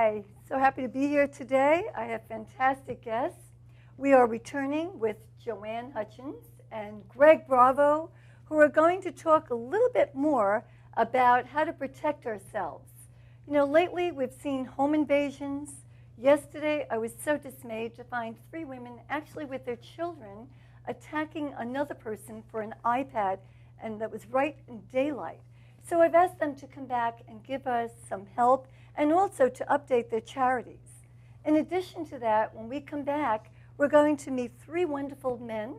Hi, so happy to be here today. I have fantastic guests. We are returning with Joann Hutchins and Greg Bravo, who are going to talk a little bit more about how to protect ourselves. You know, lately we've seen home invasions. Yesterday I was so dismayed to find 3 women actually with their children attacking another person for an iPad, and that was right in daylight. So I've asked them to come back and give us some help and also to update their charities. In addition to that, when we come back, we're going to meet 3 wonderful men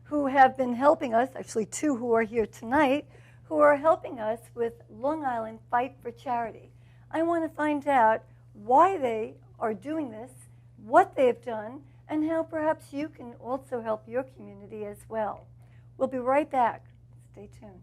who have been helping us, actually 2 who are here tonight, who are helping us with Long Island Fight for Charity. I want to find out why they are doing this, what they've done, and how perhaps you can also help your community as well. We'll be right back. Stay tuned.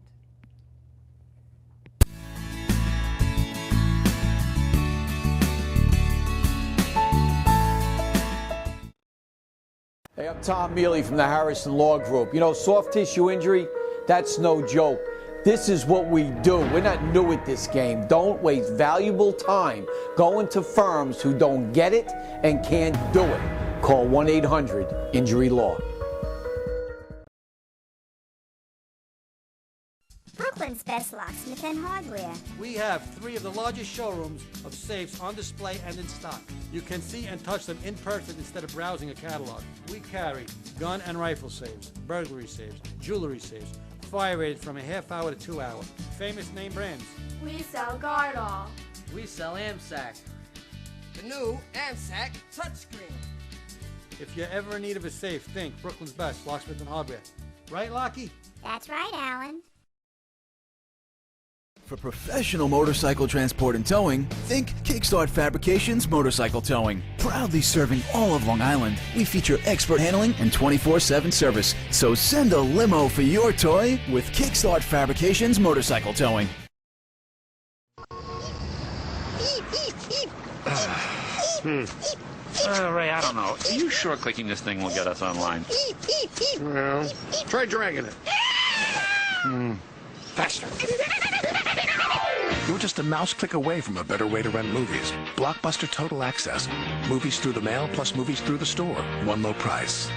Hey, I'm Tom Mealy from the Harrison Law Group. You know, soft tissue injury, that's no joke. This is what we do. We're not new at this game. Don't waste valuable time going to firms who don't get it and can't do it. Call 1-800-INJURY-LAW. Brooklyn's best locksmith and hardware. We have 3 of the largest showrooms of safes on display and in stock. You can see and touch them in person instead of browsing a catalog. We carry gun and rifle safes, burglary safes, jewelry safes, fire rated from a half hour to 2 hour. Famous name brands. We sell Gardol. We sell AMSAC. The new AMSAC touchscreen. If you're ever in need of a safe, think Brooklyn's best locksmith and hardware. Right, Lockie? That's right, Alan. For professional motorcycle transport and towing, think Kickstart Fabrications Motorcycle Towing. Proudly serving all of Long Island, we feature expert handling and 24/7 service. So send a limo for your toy with Kickstart Fabrications Motorcycle Towing. Ray, I don't know. Are you sure clicking this thing will get us online? Well, try dragging it. Faster. You're just a mouse click away from a better way to rent movies. Blockbuster Total Access. Movies through the mail plus movies through the store. One low price.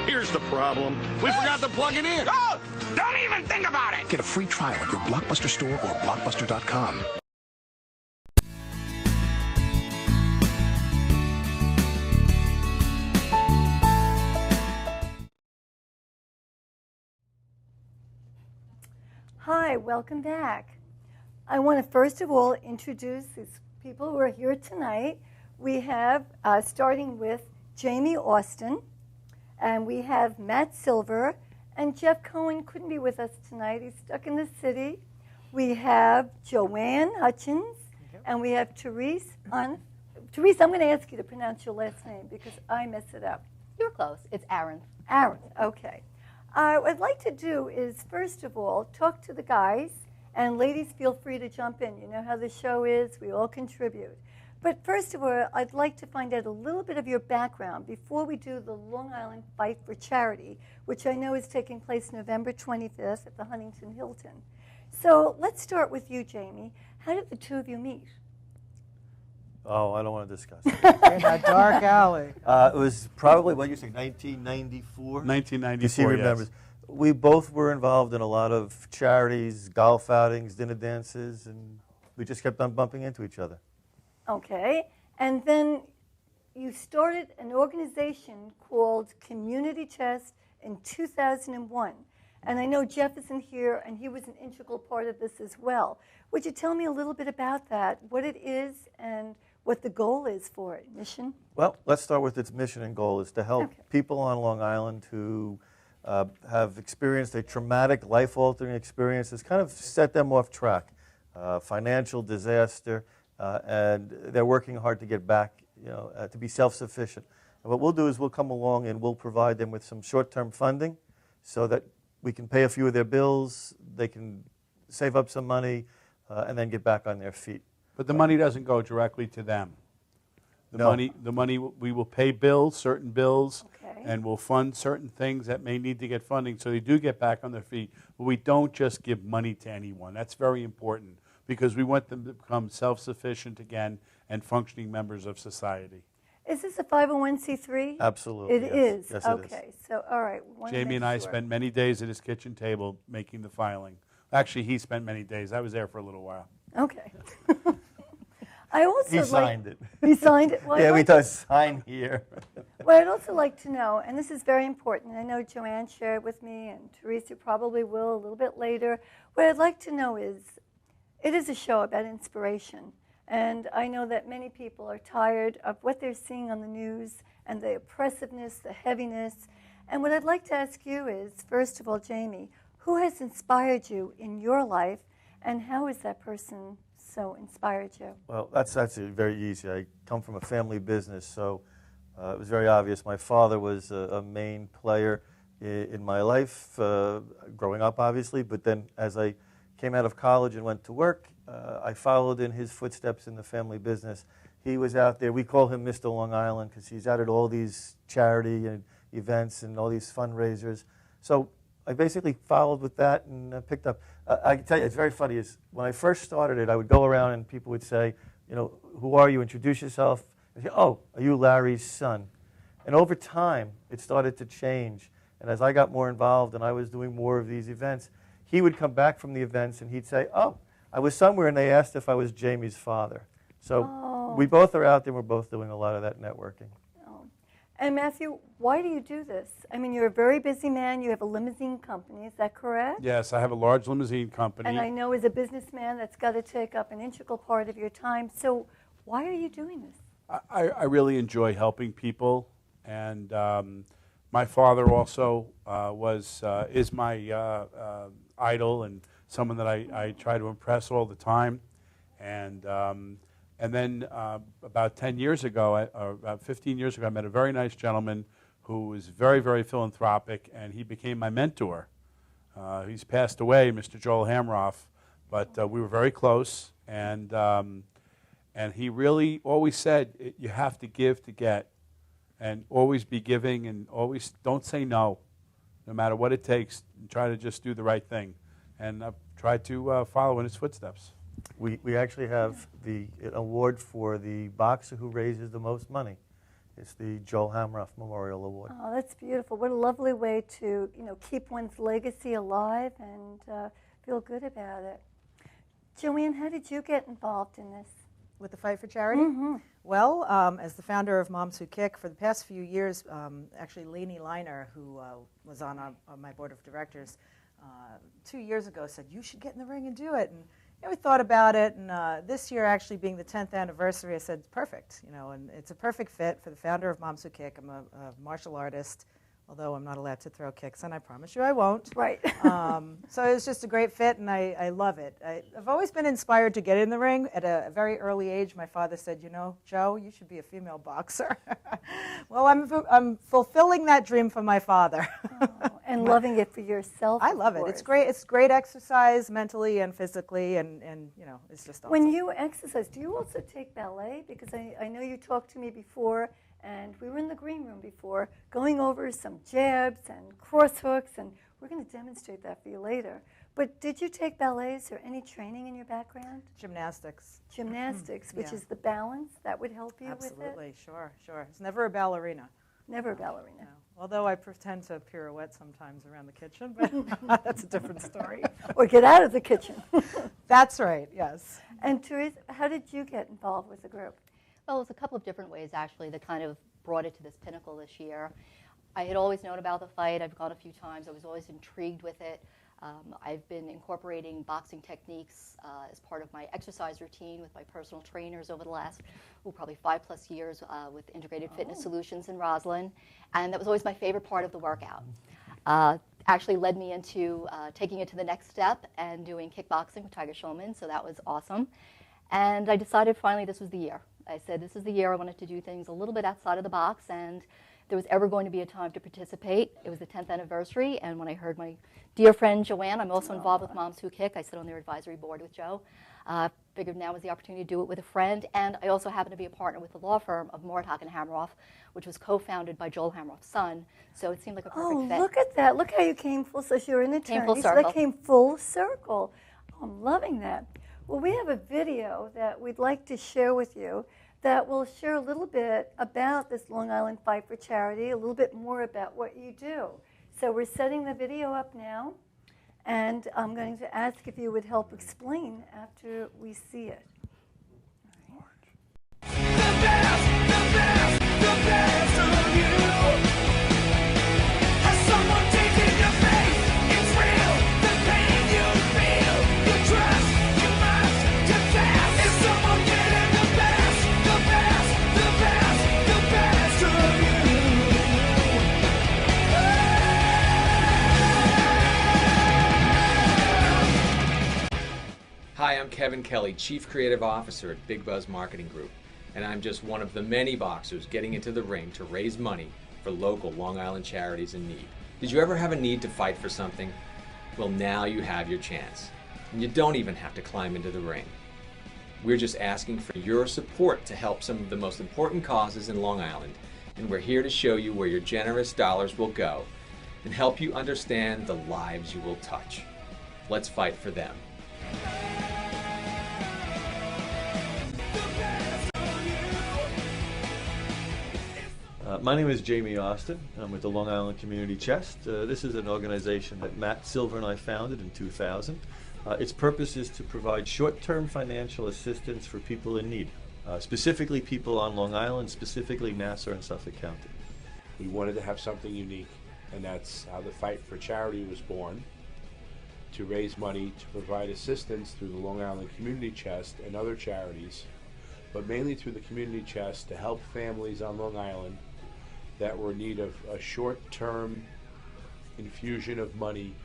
Here's the problem. We forgot to plug it in. Oh! Don't even think about it! Get a free trial at your Blockbuster store or Blockbuster.com. Hi, welcome back. I want to first of all introduce these people who are here tonight. We have, starting with Jamie Austin, and we have Matt Silver, and Jeff Cohen couldn't be with us tonight. He's stuck in the city. We have Joann Hutchins, and we have Therese. Therese, I'm going to ask you to pronounce your last name because I mess it up. You're close. It's Aaron. Aaron, okay. What I'd like to do is, first of all, talk to the guys, and ladies, feel free to jump in. You know how the show is. We all contribute. But first of all, I'd like to find out a little bit of your background before we do the Long Island Fight for Charity, which I know is taking place November 25th at the Huntington Hilton. So let's start with you, Jamie. How did the 2 of you meet? Oh, I don't want to discuss it. In that dark alley. It was probably, what you say, 1994? 1994, You see, remembers. yes. We both were involved in a lot of charities, golf outings, dinner dances, and we just kept on bumping into each other. Okay. And then you started an organization called Community Chest in 2001. And I know Jeff isn't here, and he was an integral part of this as well. Would you tell me a little bit about that, what it is, and what the goal is for it, mission? Well, let's start with its mission and goal is to help people on Long Island who have experienced a traumatic, life-altering experiences, kind of set them off track. Financial disaster, and they're working hard to get back, to be self-sufficient. And what we'll do is we'll come along and we'll provide them with some short-term funding so that we can pay a few of their bills, they can save up some money, and then get back on their feet. But the money doesn't go directly to them. The money, we will pay bills, certain bills, and we'll fund certain things that may need to get funding so they do get back on their feet. But we don't just give money to anyone. That's very important because we want them to become self-sufficient again and functioning members of society. Is this a 501c3? Absolutely. It is. Yes, okay. So, all right. Jamie and I spent many days at his kitchen table making the filing. Actually, he spent many days. I was there for a little while. Okay. I also he signed it. He signed it? Well, yeah, we does sign here. Well, I'd also like to know, and this is very important, I know Joann shared with me, and Teresa probably will a little bit later. What I'd like to know is, it is a show about inspiration. And I know that many people are tired of what they're seeing on the news and the oppressiveness, the heaviness. And what I'd like to ask you is, first of all, Jamie, who has inspired you in your life, and how has that person so inspired you? Well, that's very easy. I come from a family business, so it was very obvious. My father was a main player in my life, growing up, obviously, but then as I came out of college and went to work, I followed in his footsteps in the family business. He was out there. We call him Mr. Long Island because he's out at all these charity and events and all these fundraisers. So I basically followed with that and picked up. I can tell you, it's very funny. Is when I first started it, I would go around and people would say, you know, who are you? Introduce yourself. I'd say, oh, are you Larry's son? And over time, it started to change. And as I got more involved and I was doing more of these events, he would come back from the events and he'd say, oh, I was somewhere and they asked if I was Jamie's father. So we both are out there. We're both doing a lot of that networking. And Matthew, why do you do this? I mean, you're a very busy man. You have a limousine company. Is that correct? Yes, I have a large limousine company. And I know as a businessman, that's got to take up an integral part of your time. So why are you doing this? I really enjoy helping people. And my father also is my idol and someone that I try to impress all the time. And then about 10 years ago, or about 15 years ago, I met a very nice gentleman who was very, very philanthropic, and he became my mentor. He's passed away, Mr. Joel Hamroff, but we were very close. And he really always said, you have to give to get, and always be giving, and always don't say no matter what it takes, and try to just do the right thing. And I've tried to follow in his footsteps. We actually have the award for the boxer who raises the most money. It's the Joel Hamroff Memorial Award. Oh, that's beautiful. What a lovely way to, keep one's legacy alive and feel good about it. Joann, how did you get involved in this? With the Fight for Charity? Mm-hmm. Well, as the founder of Moms Who Kick, for the past few years, actually Lainey Liner, who was on my board of directors 2 years ago, said, you should get in the ring and do it. And we thought about it, and this year actually being the 10th anniversary, I said, perfect, and it's a perfect fit for the founder of Moms Who Kick. I'm a martial artist, although I'm not allowed to throw kicks, and I promise you I won't. Right. So it was just a great fit, and I love it. I've always been inspired to get in the ring. At a very early age, my father said, Joe, you should be a female boxer. Well, I'm fulfilling that dream for my father. And loving it for yourself. I love it. It's great. It's great exercise mentally and physically, and it's just awesome. When you exercise, do you also take ballet? Because I know you talked to me before, and we were in the green room before, going over some jabs and cross hooks, and we're going to demonstrate that for you later. But did you take ballet? Is there any training in your background? Gymnastics. Gymnastics, which Yeah. is the balance that would help you Absolutely, with it? sure. It's never a ballerina. Never a ballerina. No. Although I pretend to pirouette sometimes around the kitchen, but that's a different story. Or get out of the kitchen. That's right, yes. And Teresa, how did you get involved with the group? Well, it was a couple of different ways, actually, that kind of brought it to this pinnacle this year. I had always known about the fight. I've gone a few times. I was always intrigued with it. I've been incorporating boxing techniques as part of my exercise routine with my personal trainers over the last, probably 5+ years with Integrated Fitness Solutions in Roslyn. And that was always my favorite part of the workout. Actually led me into taking it to the next step and doing kickboxing with Tiger Schulman, so that was awesome. And I decided finally this was the year. I said this is the year I wanted to do things a little bit outside of the box, and there was ever going to be a time to participate. It was the 10th anniversary, and when I heard my dear friend Joann, I'm also involved with Moms Who Kick. I sit on their advisory board with Joe. Figured now was the opportunity to do it with a friend, and I also happen to be a partner with the law firm of Mordhock and Hamroff, which was co-founded by Joel Hamroff's son, so it seemed like a perfect fit. Oh, look at that. Look how you came full circle. So you're an attorney, Came full so circle. that came full circle. Oh, I'm loving that. Well, we have a video that we'd like to share with you that will share a little bit about this Long Island Fight for Charity, a little bit more about what you do. So we're setting the video up now, and I'm going to ask if you would help explain after we see it. Hi, I'm Kevin Kelly, Chief Creative Officer at Big Buzz Marketing Group, and I'm just one of the many boxers getting into the ring to raise money for local Long Island charities in need. Did you ever have a need to fight for something? Well, now you have your chance, and you don't even have to climb into the ring. We're just asking for your support to help some of the most important causes in Long Island, and we're here to show you where your generous dollars will go and help you understand the lives you will touch. Let's fight for them. My name is Jamie Austin. I'm with the Long Island Community Chest. This is an organization that Matt Silver and I founded in 2000. Its purpose is to provide short-term financial assistance for people in need, specifically people on Long Island, specifically Nassau and Suffolk County. We wanted to have something unique, and that's how the Fight for Charity was born, to raise money to provide assistance through the Long Island Community Chest and other charities, but mainly through the Community Chest to help families on Long Island that were in need of a short-term infusion of money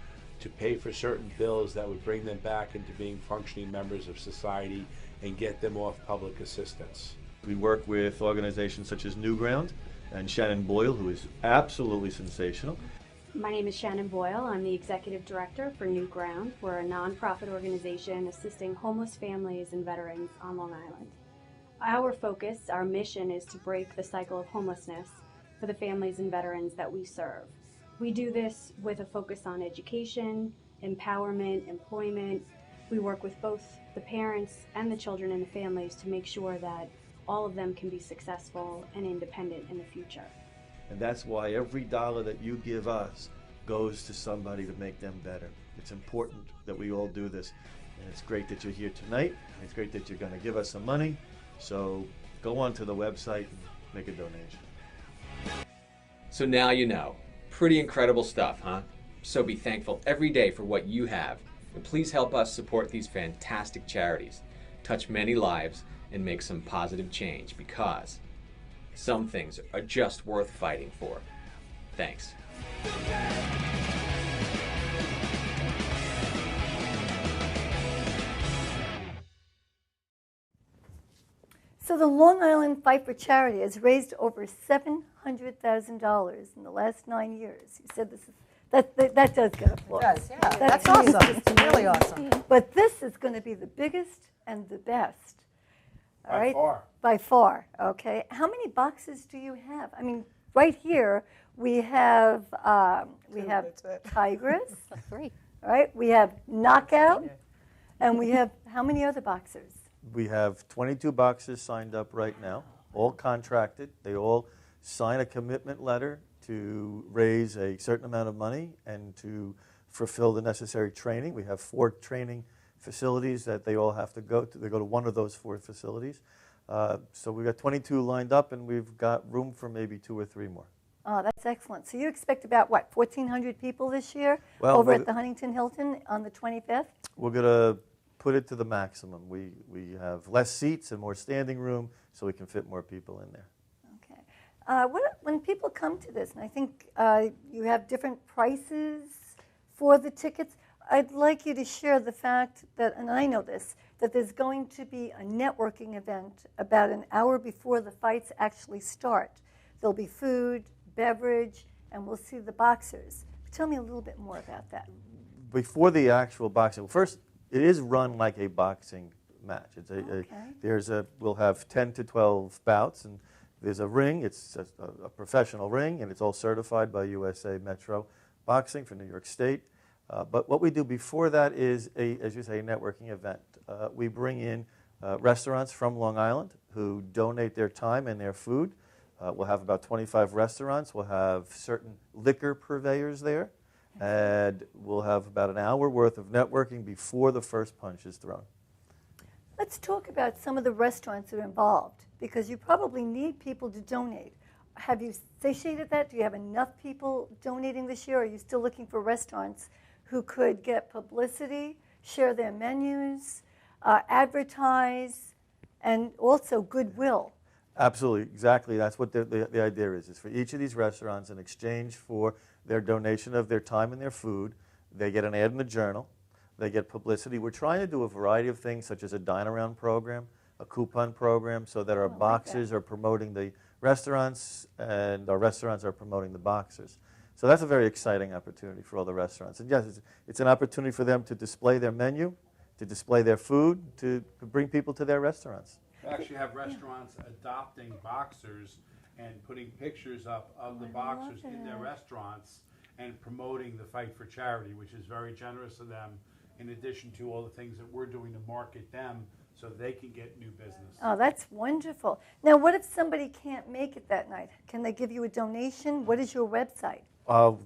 to pay for certain bills that would bring them back into being functioning members of society and get them off public assistance. We work with organizations such as Newground and Shannon Boyle, who is absolutely sensational. My name is Shannon Boyle. I'm the Executive Director for New Ground. We're a nonprofit organization assisting homeless families and veterans on Long Island. Our focus, our mission, is to break the cycle of homelessness for the families and veterans that we serve. We do this with a focus on education, empowerment, employment. We work with both the parents and the children and the families to make sure that all of them can be successful and independent in the future. And that's why every dollar that you give us goes to somebody to make them better. It's important that we all do this. And it's great that you're here tonight. And it's great that you're going to give us some money. So go on to the website and make a donation. So now you know. Pretty incredible stuff, huh? So be thankful every day for what you have, and please help us support these fantastic charities, touch many lives, and make some positive change, because some things are just worth fighting for. Thanks. So the Long Island Fight for Charity has raised over $700,000 in the last 9 years. You said this is that does get applause. It does, yeah. That's awesome. Really awesome. But this is going to be the biggest and the best. All right? By far. By far. Okay. How many boxes do you have? I mean, right here we have Tigress. 3. All right. We have Knockout, and we have how many other boxers? We have 22 boxers signed up right now, all contracted. They all sign a commitment letter to raise a certain amount of money and to fulfill the necessary training. We have 4 training facilities that they all have to go to. They go to one of those 4 facilities. So we've got 22 lined up, and we've got room for maybe 2 or 3 more. Oh, that's excellent. So you expect about, what, 1,400 people this year over at the Huntington Hilton on the 25th? We're going to put it to the maximum. We have less seats and more standing room, so we can fit more people in there. Okay. When people come to this, and I think you have different prices for the tickets, I'd like you to share the fact that, and I know this, that there's going to be a networking event about an hour before the fights actually start. There'll be food, beverage, and we'll see the boxers. Tell me a little bit more about that. Before the actual boxing, well, first, it is run like a boxing match. It's we'll have 10 to 12 bouts, and there's a ring. It's a professional ring, and it's all certified by USA Metro Boxing for New York State. But what we do before that is, as you say, a networking event. we bring in restaurants from Long Island who donate their time and their food. We'll have about 25 restaurants. We'll have certain liquor purveyors there. And we'll have about an hour worth of networking before the first punch is thrown. Let's talk about some of the restaurants that are involved, because you probably need people to donate. Have you satiated that? Do you have enough people donating this year? Or are you still looking for restaurants who could get publicity, share their menus, advertise, and also goodwill? Absolutely, exactly. That's what the idea is for each of these restaurants, in exchange for their donation of their time and their food, they get an ad in the journal, they get publicity. We're trying to do a variety of things, such as a dine-around program, a coupon program, so that our boxers are promoting the restaurants and our restaurants are promoting the boxers. So that's a very exciting opportunity for all the restaurants. And yes, it's an opportunity for them to display their menu, to display their food, to bring people to their restaurants. We actually have restaurants adopting boxers and putting pictures up of the boxers in their restaurants and promoting the fight for charity, which is very generous of them, in addition to all the things that we're doing to market them so they can get new business. Oh, that's wonderful. Now, what if somebody can't make it that night? Can they give you a donation? What is your website?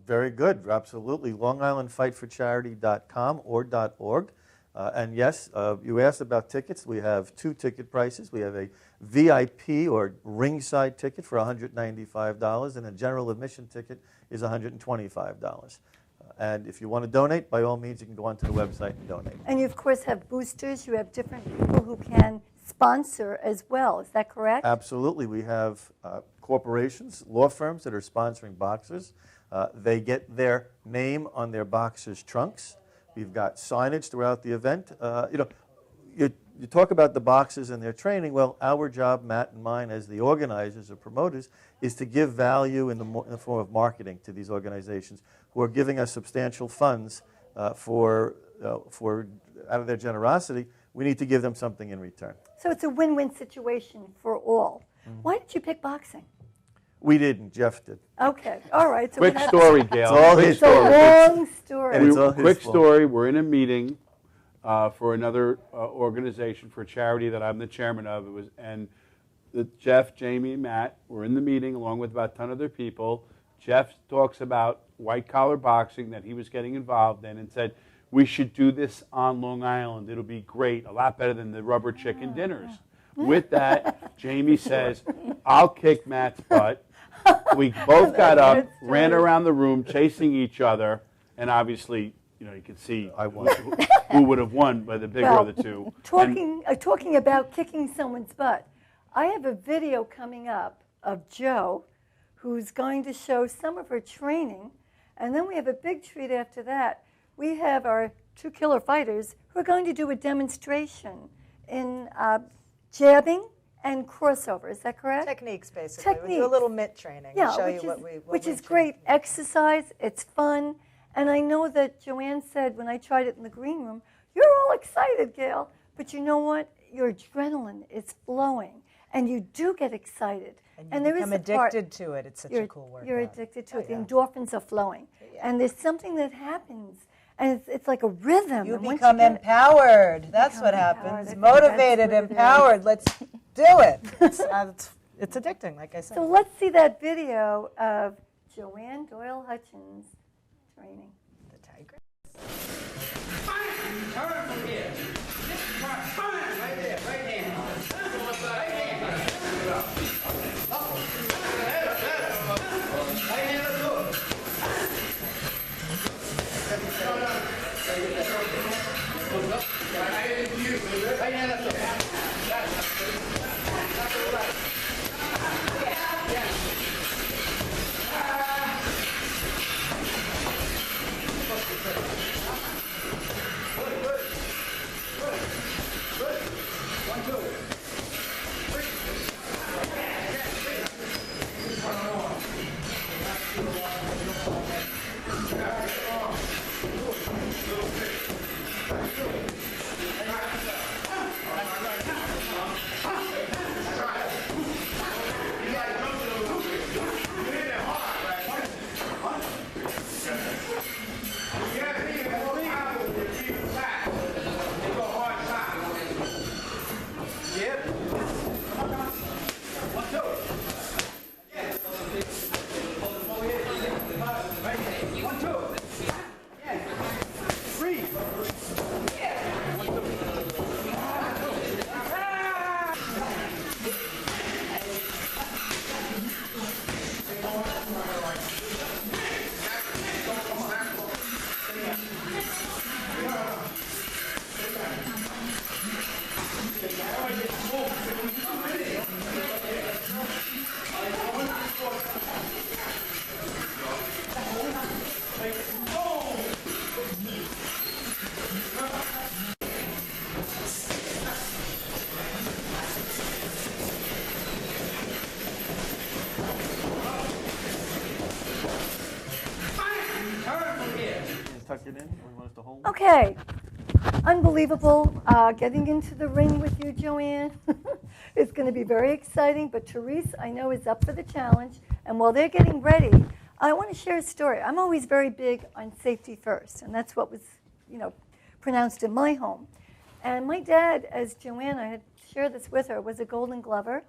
Very good, absolutely. LongIslandFightForCharity.com or .org. And yes, you asked about tickets. We have 2 ticket prices. We have a VIP or ringside ticket for $195, and a general admission ticket is $125. And if you want to donate, by all means, you can go onto the website and donate. And you, of course, have boosters. You have different people who can sponsor as well. Is that correct? Absolutely. We have corporations, law firms that are sponsoring boxers. They get their name on their boxers' trunks. We've got signage throughout the event. You talk about the boxers and their training. Well, our job, Matt and mine, as the organizers or promoters, is to give value in the form of marketing to these organizations who are giving us substantial funds for out of their generosity. We need to give them something in return. So it's a win-win situation for all. Why did you pick boxing? We didn't. Jeff did. Okay. All right. So Quick story, Gail. It's a long story. Quick story. We're in a meeting for another organization for a charity that I'm the chairman of. Jeff, Jamie, and Matt were in the meeting along with about 10 other people. Jeff talks about white-collar boxing that he was getting involved in and said, we should do this on Long Island. It'll be great, a lot better than the rubber chicken dinners. With that, Jamie says, I'll kick Matt's butt. We both got up, ran around the room chasing each other, and obviously, you can see who would have won by the bigger of the two. Talking about kicking someone's butt, I have a video coming up of Jo, who's going to show some of her training, and then we have a big treat after that. We have our 2 killer fighters who are going to do a demonstration in jabbing and crossover. Is that correct? Techniques, basically. We do a little mitt training. Yeah, show you which is great exercise. It's fun. And I know that Joann said when I tried it in the green room, you're all excited, Gail. But you know what? Your adrenaline is flowing. And you do get excited. And you become addicted to it. It's such a cool workout. You're addicted to it. The endorphins are flowing. And there's something that happens. And it's like a rhythm. You become empowered. That's what happens. Motivated, empowered. Let's do it. It's addicting, like I said. So let's see that video of Joann Doyle Hutchins training. The tiger. Turn from here. Right there, right there. Right hand. Good. tuck it in? Or you want us to hold it? Okay. Unbelievable. Getting into the ring with you, Joann. It's going to be very exciting, but Therese, I know, is up for the challenge. And while they're getting ready, I want to share a story. I'm always very big on safety first, and that's what was, pronounced in my home. And my dad, as Joann, I had shared this with her, was a Golden Glover.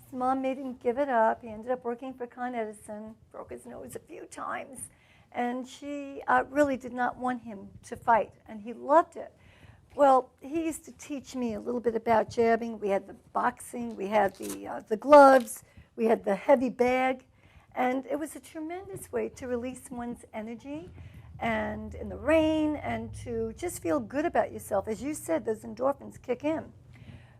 His mom made him give it up. He ended up working for Con Edison, broke his nose a few times. And she really did not want him to fight, and he loved it. Well, he used to teach me a little bit about jabbing. We had the boxing, we had the gloves, we had the heavy bag, and it was a tremendous way to release one's energy and in the rain and to just feel good about yourself. As you said, those endorphins kick in.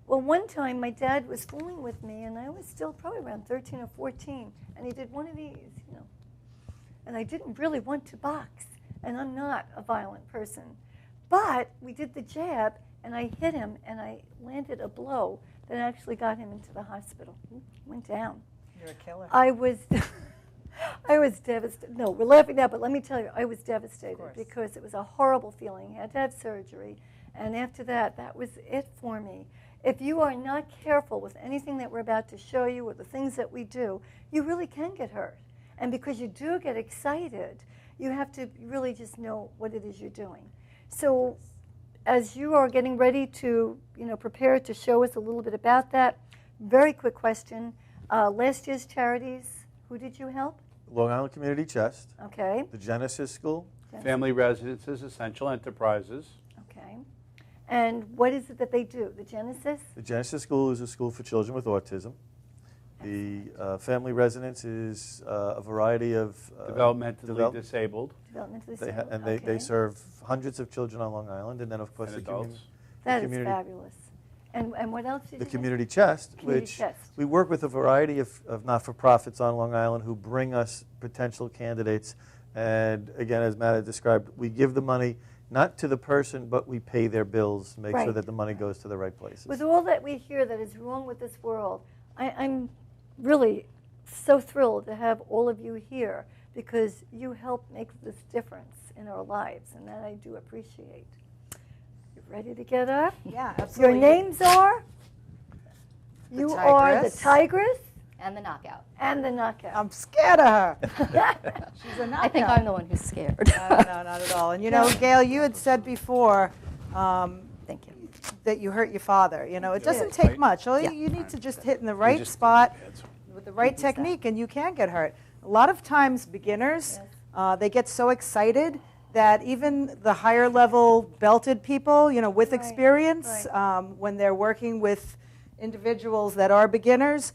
Well, one time my dad was fooling with me, and I was still probably around 13 or 14, and he did one of these, and I didn't really want to box, and I'm not a violent person. But we did the jab, and I hit him, and I landed a blow that actually got him into the hospital. He went down. You're a killer. I was devastated. No, we're laughing now, but let me tell you, I was devastated because it was a horrible feeling. I had to have surgery, and after that, that was it for me. If you are not careful with anything that we're about to show you or the things that we do, you really can get hurt. And because you do get excited, you have to really just know what it is you're doing. So as you are getting ready to prepare to show us a little bit about that, very quick question. Last year's charities, who did you help? Long Island Community Chest. Okay. The Genesis School. Family Residences, Essential Enterprises. Okay. And what is it that they do? The Genesis? The Genesis School is a school for children with autism. The Family Residence is a variety of Developmentally disabled. Developmentally disabled. And they serve hundreds of children on Long Island, and then of course And adults. That is fabulous. And what else did the you Community Chest, Community which Chest. we work with a variety of not-for-profits on Long Island who bring us potential candidates. And again, as Matt had described, we give the money not to the person, but we pay their bills, make sure that the money goes to the right places. With all that we hear that is wrong with this world, I'm really so thrilled to have all of you here because you help make this difference in our lives, and that I do appreciate. You ready to get up? Yeah, absolutely. Your names are? You are the Tigress. And the Knockout. And the Knockout. I'm scared of her. She's a knockout. I think I'm the one who's scared. No, not at all. And Gail, you had said before Thank you. that you hurt your father. It doesn't take much. All you need to just hit in the right spot with the right technique, and you can get hurt. A lot of times beginners, they get so excited that even the higher level belted people, with experience, when they're working with individuals that are beginners,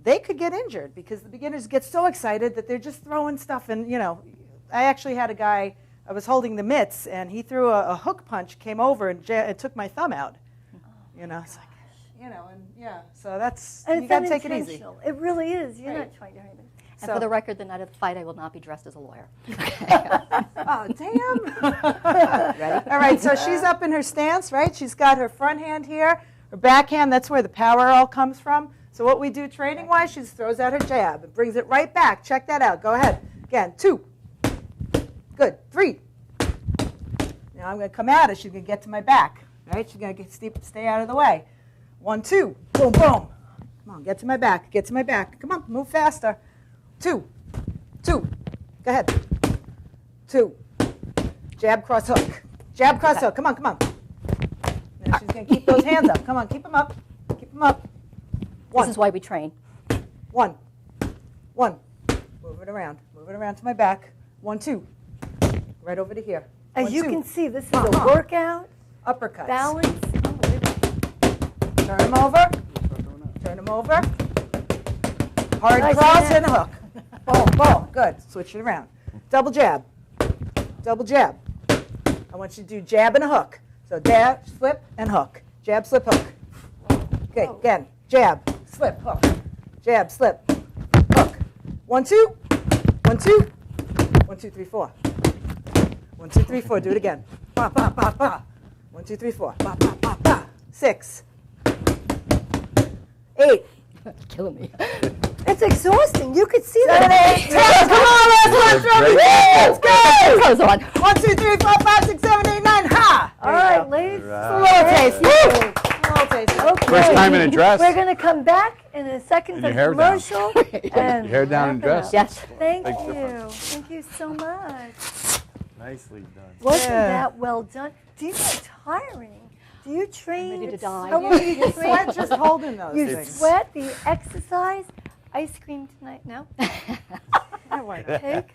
they could get injured because the beginners get so excited that they're just throwing stuff. And, I actually had a guy, I was holding the mitts, and he threw a hook punch, came over, and it took my thumb out. It's like, so that's, and you got to take it easy. It really is. You're not trying to hurt anybody. And for the record, the night of the fight, I will not be dressed as a lawyer. Oh, damn. Ready? All right, so she's up in her stance, right? She's got her front hand here, her back hand, that's where the power all comes from. So what we do training-wise, she just throws out her jab and brings it right back. Check that out. Go ahead. Again, 2. Good. 3. Now I'm going to come at her. She's going to get to my back. Right? She's going to stay out of the way. 1, 2. Boom, boom. Come on, get to my back. Get to my back. Come on, move faster. 2. Go ahead. 2. Jab, cross, hook. Jab, cross, hook. Come on. Now she's going to keep those hands up. Come on, keep them up. Keep them up. 1. This is why we train. 1. Move it around. Move it around to my back. 1, 2. Right over to here. As 1, you 2. can see, this is a workout. Uppercuts. Balance. Turn them over. Turn them over. Hard Nice cross hand. and a hook. Boom, boom. Good. Switch it around. Double jab. Double jab. I want you to do jab and a hook. So jab, slip, and hook. Jab, slip, hook. Okay, again. Jab, slip, hook. Jab, slip, hook. 1, 2. 1, 2. 1, 2, 3, 4. 1, 2, 3, 4. Do it again. Ba, ba, ba, ba. 1, 2, 3, 4. Ba, ba, ba, ba. 6. 8. Killing me. It's It's exhausting. You could see 7, 8, 10. Come on, let's go. Clothes on. 1, 2, 3, 4, 5, 6, 7, 8, 9. Ha! All right, ladies. Okay. First time in a dress. We're going to come back in a second And for your hair commercial. down. And Your hair down and wrap it dress. up. Yes. Thank Big you. difference. Thank you so much. Nicely done. Wasn't that well done? Do you get tiring? Do you train? ready to die. How long do you You train? sweat just holding those You things. sweat, the exercise. Ice cream tonight? No? I want it. Cake?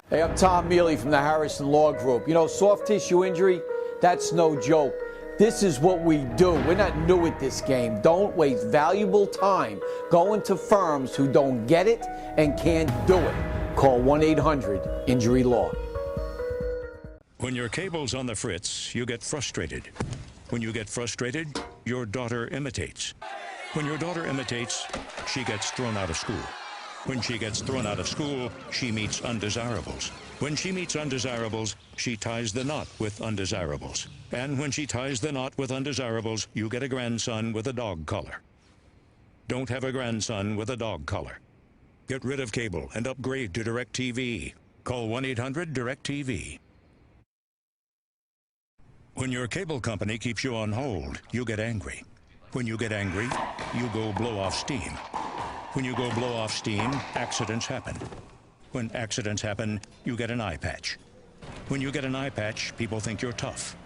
Hey, I'm Tom Mealy from the Harrison Law Group. You know, soft tissue injury, that's no joke. This is what we do. We're not new at this game. Don't waste valuable time going to firms who don't get it and can't do it. Call 1-800-INJURY-LAW. When your cable's on the fritz, you get frustrated. When you get frustrated, your daughter imitates. When your daughter imitates, she gets thrown out of school. When she gets thrown out of school, she meets undesirables. When she meets undesirables, she ties the knot with undesirables. And when she ties the knot with undesirables, you get a grandson with a dog collar. Don't have a grandson with a dog collar. Get rid of cable and upgrade to DirecTV. Call 1-800-DirecTV. When your cable company keeps you on hold, you get angry. When you get angry, you go blow off steam. When you go blow off steam, accidents happen. When accidents happen, you get an eye patch. When you get an eye patch, people think you're tough.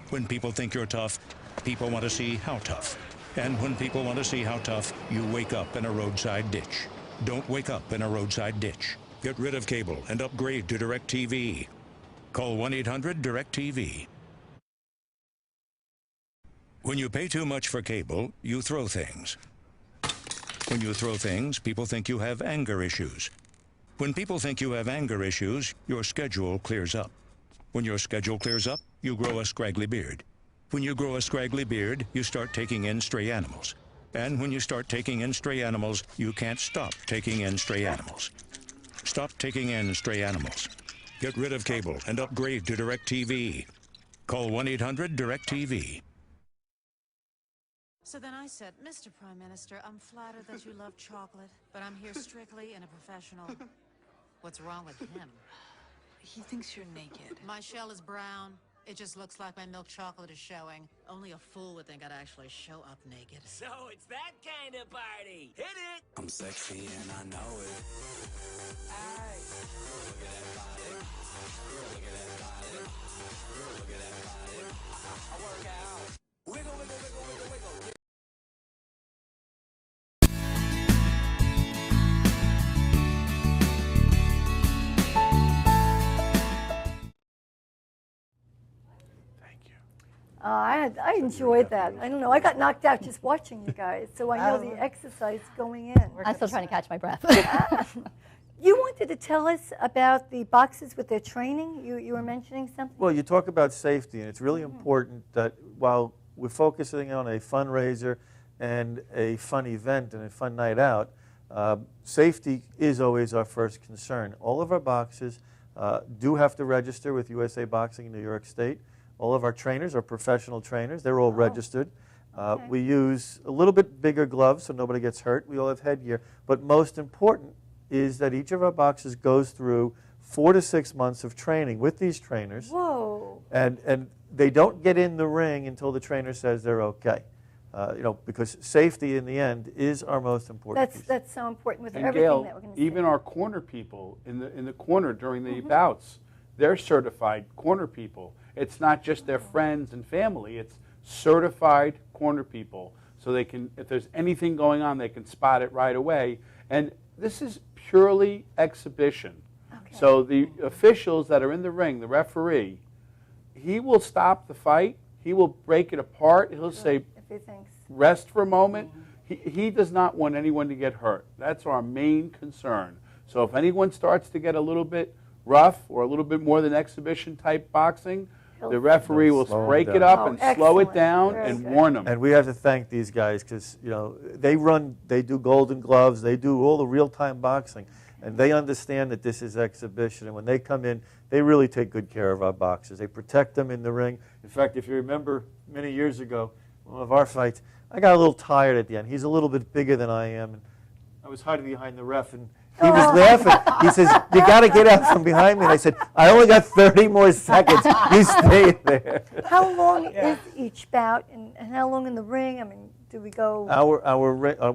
When people think you're tough, people want to see how tough. And when people want to see how tough, you wake up in a roadside ditch. Don't wake up in a roadside ditch. Get rid of cable and upgrade to DirecTV. Call 1-800-DirecTV. When you pay too much for cable, you throw things. When you throw things, people think you have anger issues. When people think you have anger issues, your schedule clears up. When your schedule clears up, you grow a scraggly beard. When you grow a scraggly beard, you start taking in stray animals. And when you start taking in stray animals, you can't stop taking in stray animals. Stop taking in stray animals. Get rid of cable and upgrade to DirecTV. Call 1-800-DirecTV. So then I said, Mr. Prime Minister, I'm flattered that you love chocolate, but I'm here strictly in a professional... What's wrong with him? He thinks you're naked. My shell is brown. It just looks like my milk chocolate is showing. Only a fool would think I'd actually show up naked. So it's that kind of party. Hit it. I'm sexy and I know it. Alright. Look at that body. Look at that body. Look at that body. I work out. Wiggle, wiggle, wiggle, wiggle, wiggle. I enjoyed that. I don't know. I got knocked out just watching you guys, so I know the exercise going in. I'm still trying to catch my breath. You wanted to tell us about the boxes with their training. You were mentioning something? Well, you talk about safety, and it's really important that while we're focusing on a fundraiser and a fun event and a fun night out, safety is always our first concern. All of our boxes do have to register with USA Boxing in New York State. All of our trainers are professional trainers. They're all registered. We use a little bit bigger gloves so nobody gets hurt. We all have headgear. But most important is that each of our boxes goes through 4 to 6 months of training with these trainers. Whoa. And they don't get in the ring until the trainer says they're okay. Because safety in the end is our most important piece. That's so important with And everything Gail, that we're going to even our corner people in the corner during the bouts, they're certified corner people. It's not just their friends and family. It's certified corner people. So they can, if there's anything going on, they can spot it right away. And this is purely exhibition. Okay. So the officials that are in the ring, the referee, he will stop the fight. He will break it apart. He'll say, rest for a moment. He does not want anyone to get hurt. That's our main concern. So if anyone starts to get a little bit rough or a little bit more than exhibition type boxing, the referee will break it up and slow it down and warn them. And we have to thank these guys because they do Golden Gloves, they do all the real-time boxing, and they understand that this is exhibition. And when they come in, they really take good care of our boxers. They protect them in the ring. In fact, if you remember many years ago, one of our fights, I got a little tired at the end. He's a little bit bigger than I am, and I was hiding behind the ref, and he was laughing. He says, "You got to get out from behind me." And I said, "I only got 30 more seconds. You stay there." How long is each bout, and how long in the ring? I mean, do we go?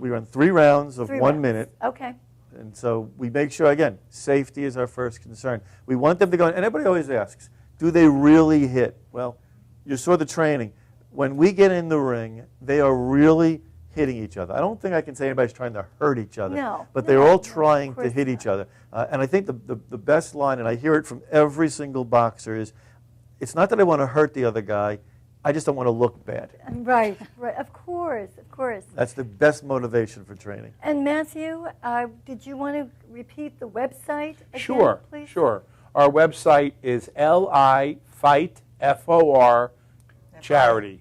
We run 3 rounds of 3 1 rounds. minute. Okay. And so we make sure, again, safety is our first concern. We want them to go, and everybody always asks, do they really hit? Well, you saw the training. When we get in the ring, they are really hitting each other. I don't think I can say anybody's trying to hurt each other. No. But they're all trying to hit each other. And I think the best line, and I hear it from every single boxer, is, it's not that I want to hurt the other guy, I just don't want to look bad. Right, right. Of course, of course. That's the best motivation for training. And Matthew, did you want to repeat the website again, Sure, please? sure. Our website is LI Fight, F-O-R, charity.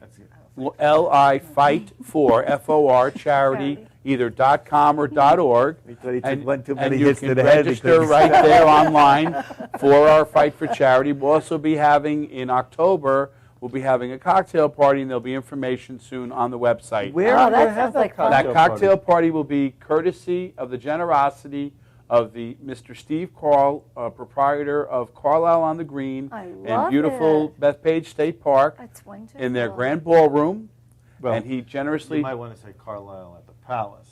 LI Fight for, F-O-R, charity, either .com or .org. And you can register right there online for our Fight for Charity. We'll also be having, in October, we'll be having a cocktail party, and there'll be information soon on the website. Where are we going to have that cocktail party? That cocktail party will be courtesy of the generosity of the Mr. Steve Carl, proprietor of Carlisle on the Green in beautiful Bethpage State Park. That's wonderful. In their grand ballroom. Well, and he generously... You might want to say Carlisle at the Palace.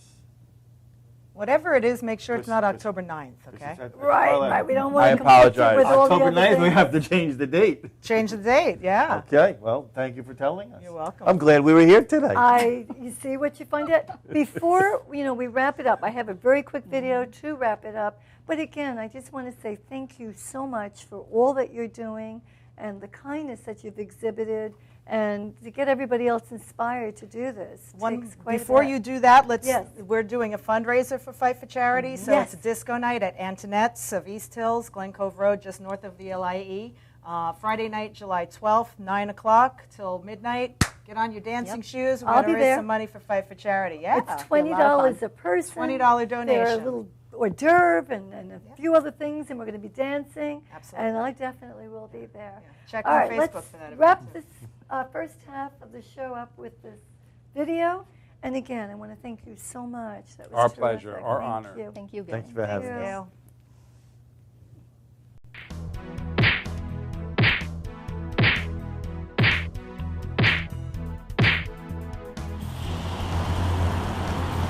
Whatever it is, make sure it's not October 9th, okay? Right. We don't want to apologize. With all October the other 9th, we things. have to change the date. Change the date, yeah. Okay, well, thank you for telling us. You're welcome. I'm glad we were here today. You see what you find out? Before we wrap it up, I have a very quick video to wrap it up. But again, I just want to say thank you so much for all that you're doing and the kindness that you've exhibited, and to get everybody else inspired to do this. Before you do that, we're doing a fundraiser for Fight for Charity. So it's a disco night at Antonette's of East Hills, Glen Cove Road, just north of the LIE. Friday night, July 12th, 9 o'clock till midnight. Get on your dancing shoes. We're I'll going be to raise there. some money for Fight for Charity. Yeah, It's $20 a person. $20 donation. There are a little hors d'oeuvre and a few other things, and we're going to be dancing. Absolutely. And I definitely will be there. Check All on right, Facebook let's for that. wrap this first half of the show up with this video. And again, I want to thank you so much. That was Our terrific. pleasure, our Thank honor. You. Thank you. Thanks for having us.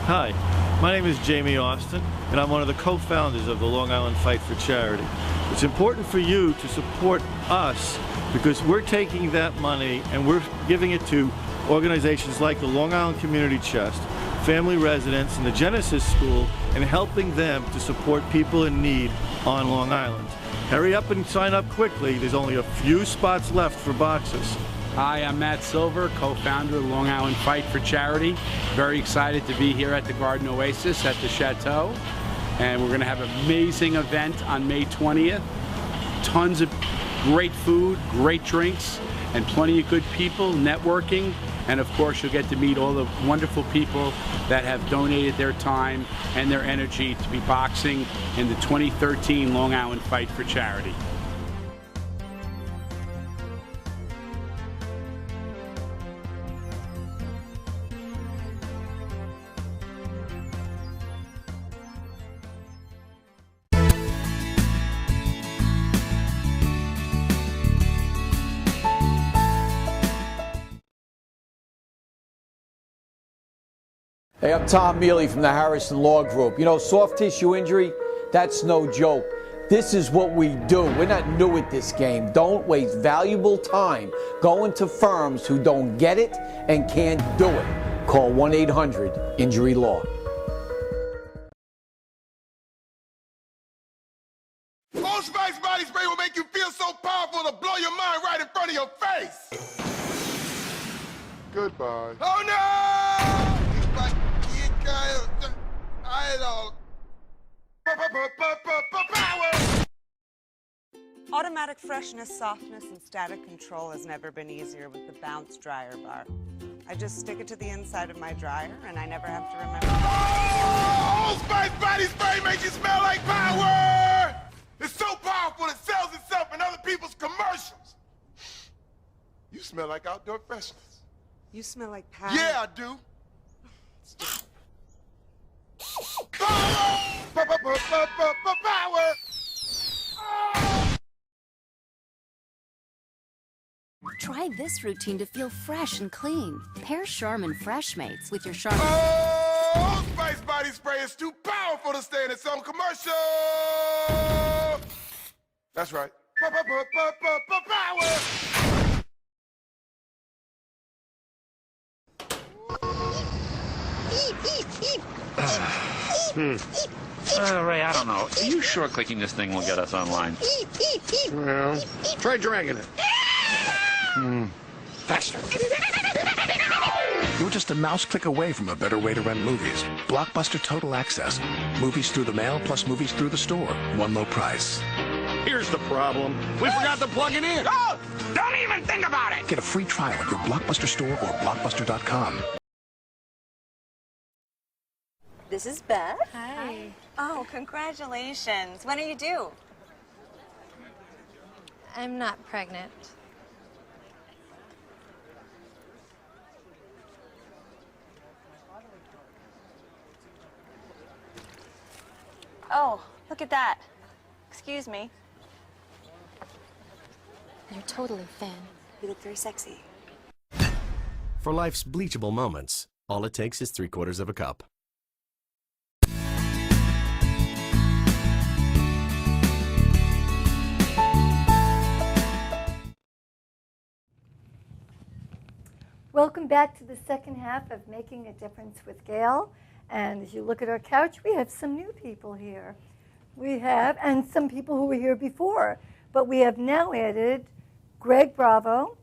Hi, my name is Jamie Austin, and I'm one of the co-founders of the Long Island Fight for Charity. It's important for you to support us because we're taking that money and we're giving it to organizations like the Long Island Community Chest, family residents, and the Genesis School, and helping them to support people in need on Long Island. Hurry up and sign up quickly. There's only a few spots left for boxers. Hi, I'm Matt Silver, co-founder of Long Island Fight for Charity. Very excited to be here at the Garden Oasis at the Chateau. And we're going to have an amazing event on May 20th. Tons of great food, great drinks, and plenty of good people, networking. And of course, you'll get to meet all the wonderful people that have donated their time and their energy to be boxing in the 2013 Long Island Fight for Charity. Hey, I'm Tom Mealy from the Harrison Law Group. You know, soft tissue injury, that's no joke. This is what we do. We're not new at this game. Don't waste valuable time going to firms who don't get it and can't do it. Call 1-800-INJURY-LAW. Old Spice body spray will make you feel so powerful it'll blow your mind right in front of your face. Goodbye. Oh no! Automatic freshness, softness, and static control has never been easier with the Bounce Dryer Bar. I just stick it to the inside of my dryer, and I never have to remember. Oh, Old Spice body spray makes you smell like power! It's so powerful it sells itself in other people's commercials. You smell like outdoor freshness. You smell like power. Yeah, I do. Power! Power! Try this routine to feel fresh and clean. Pair Charmin Fresh Mates with your Charmin. Oh, Spice Body Spray is too powerful to stay in its own commercial. That's right. Power! Ray, I don't know. Are you sure clicking this thing will get us online? Well, try dragging it. Faster. You're just a mouse click away from a better way to rent movies. Blockbuster Total Access. Movies through the mail plus movies through the store. One low price. Here's the problem. We forgot to plug it in. Oh, don't even think about it. Get a free trial at your Blockbuster store or Blockbuster.com. This is Beth. Hi. Oh, congratulations. When are you due? I'm not pregnant. Oh, look at that. Excuse me. You're totally thin. You look very sexy. For life's bleachable moments, all it takes is 3/4 of a cup. Welcome back to the second half of Making a Difference with Gail. And as you look at our couch, we have some new people here. We have, and some people who were here before, but we have now added Greg Bravo,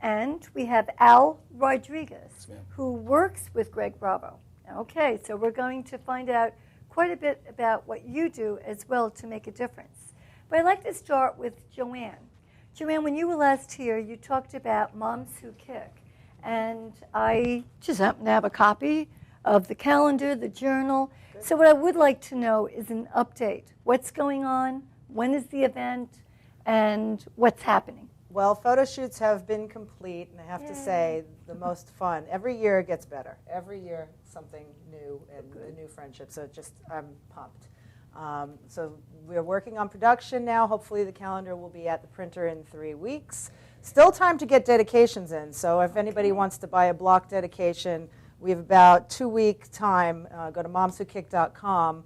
and we have Al Rodriguez, who works with Greg Bravo. Okay, so we're going to find out quite a bit about what you do as well to make a difference. But I'd like to start with Joann. Joann, when you were last here, you talked about Moms Who Kick. And I just happen to have a copy of the calendar, the journal. Good. So what I would like to know is an update. What's going on? When is the event? And what's happening? Well, photo shoots have been complete, and I have to say, the most fun. Every year it gets better. Every year something new and a new friendship. So I'm pumped. So we're working on production now. Hopefully the calendar will be at the printer in 3 weeks. Still time to get dedications in. So if anybody wants to buy a block dedication, we have about 2-week time. Go to momswhokick.com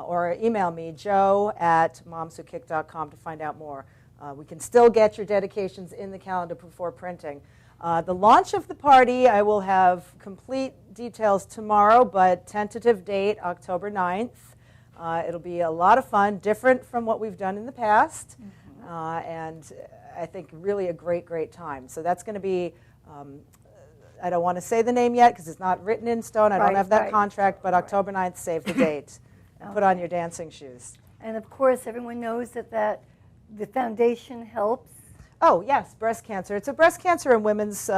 or email me, joe@momswhokick.com, to find out more. We can still get your dedications in the calendar before printing. The launch of the party, I will have complete details tomorrow, but tentative date, October 9th. It'll be a lot of fun, different from what we've done in the past, and I think really a great, great time. So that's going to be, I don't want to say the name yet because it's not written in stone. I don't have that contract, but October 9th, save the date. And put on your dancing shoes. And of course, everyone knows that the foundation helps. Oh, yes, breast cancer. It's a breast cancer and women's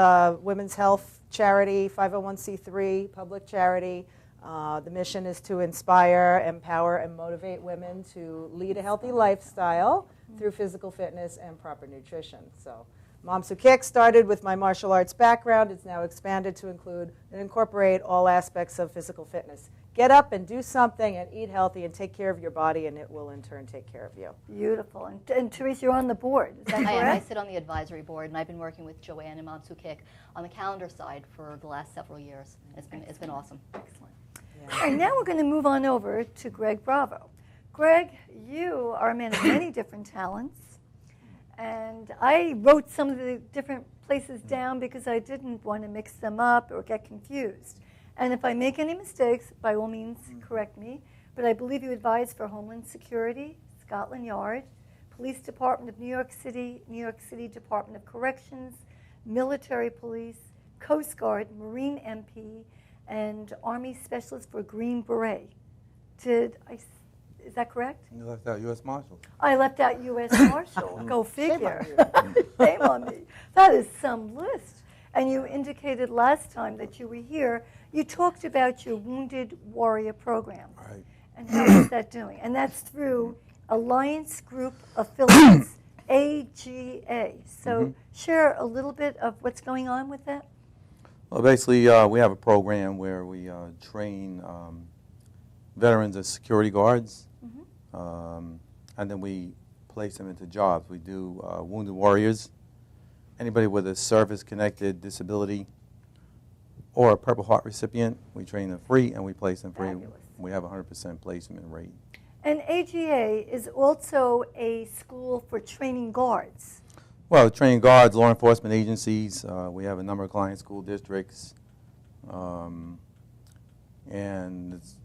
health charity, 501c3, public charity. The mission is to inspire, empower, and motivate women to lead a healthy lifestyle through physical fitness and proper nutrition. So Moms Who Kick started with my martial arts background. It's now expanded to include and incorporate all aspects of physical fitness. Get up and do something and eat healthy and take care of your body, and it will in turn take care of you. Beautiful. And Therese, you're on the board. Is that correct? I am. I sit on the advisory board, and I've been working with Joann and Moms Who Kick on the calendar side for the last several years. It's been awesome. Excellent. All right, now we're going to move on over to Greg Bravo. Greg, you are a man of many different talents, and I wrote some of the different places down because I didn't want to mix them up or get confused. And if I make any mistakes, by all means, correct me. But I believe you advise for Homeland Security, Scotland Yard, Police Department of New York City Department of Corrections, Military Police, Coast Guard, Marine MP, and Army Specialist for Green Beret. Is that correct? You left out U.S. Marshal. I left out U.S. Marshal. Go figure. Shame on me. That is some list. And you indicated last time that you were here, you talked about your Wounded Warrior program. Right. And how is that doing? And that's through Alliance Group Affiliates AGA. So share a little bit of what's going on with that. Well, basically, we have a program where we train veterans as security guards, and then we place them into jobs. We do wounded warriors, anybody with a service-connected disability or a Purple Heart recipient. We train them free, and we place them free. Fabulous. We have a 100% placement rate. And AGA is also a school for training guards. Well, training guards, law enforcement agencies. We have a number of client school districts, and it's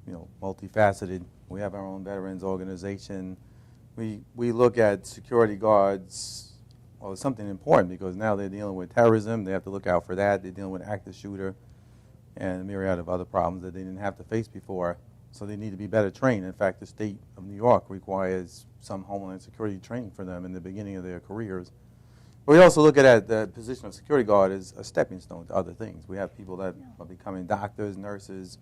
multifaceted. We have our own veterans organization. We look at security guards. Well, it's something important because now they're dealing with terrorism. They have to look out for that. They're dealing with active shooter and a myriad of other problems that they didn't have to face before. So they need to be better trained. In fact, the state of New York requires some Homeland Security training for them in the beginning of their careers. But we also look at the position of security guard as a stepping stone to other things. We have people that are becoming doctors, nurses,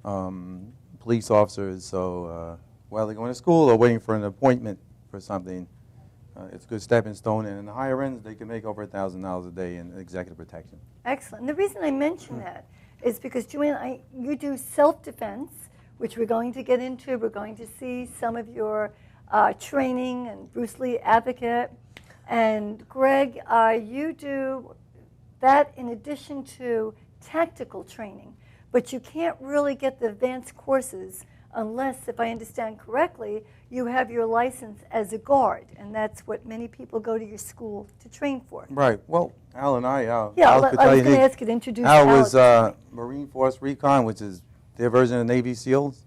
police officers. So while they're going to school or waiting for an appointment for something, it's a good stepping stone. And in the higher ends, they can make over $1,000 a day in executive protection. Excellent. And the reason I mention that is because, Joann, you do self-defense, which we're going to get into. We're going to see some of your training, and Bruce Lee advocate. And Greg, you do that in addition to tactical training. But you can't really get the advanced courses unless, if I understand correctly, you have your license as a guard. And that's what many people go to your school to train for. Right. Well, Al and I, I was going to ask you to introduce Al. Al Was Marine Force Recon, which is their version of Navy SEALs.